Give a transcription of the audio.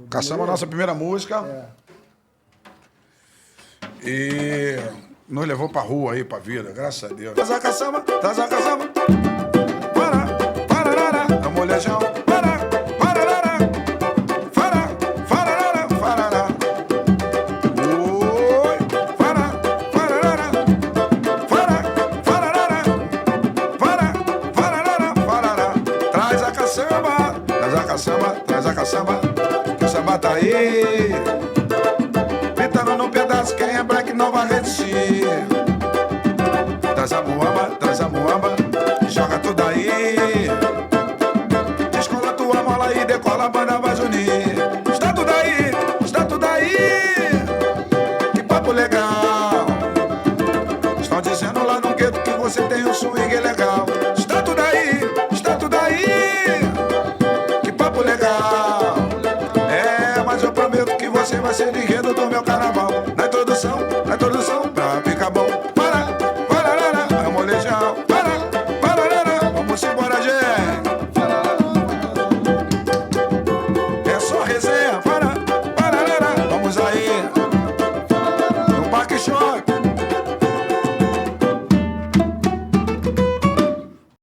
Caçamos a nossa primeira música. E nos levou pra rua aí, pra vida, graças a Deus. Traz a caçamba. Para, a molejão. Para. Oi, para. Traz a caçamba, que o samba tá aí. Pitando no pedaço, quem é black não vai resistir. Traz a muamba, joga tudo aí. Descola tua mola e decola, a banda vai unir. Está tudo aí, que papo legal. Estão dizendo lá no gueto que você tem um swing legal. Está tudo aí, que papo legal. É, mas eu prometo que você vai ser enredo do meu carnaval. Na introdução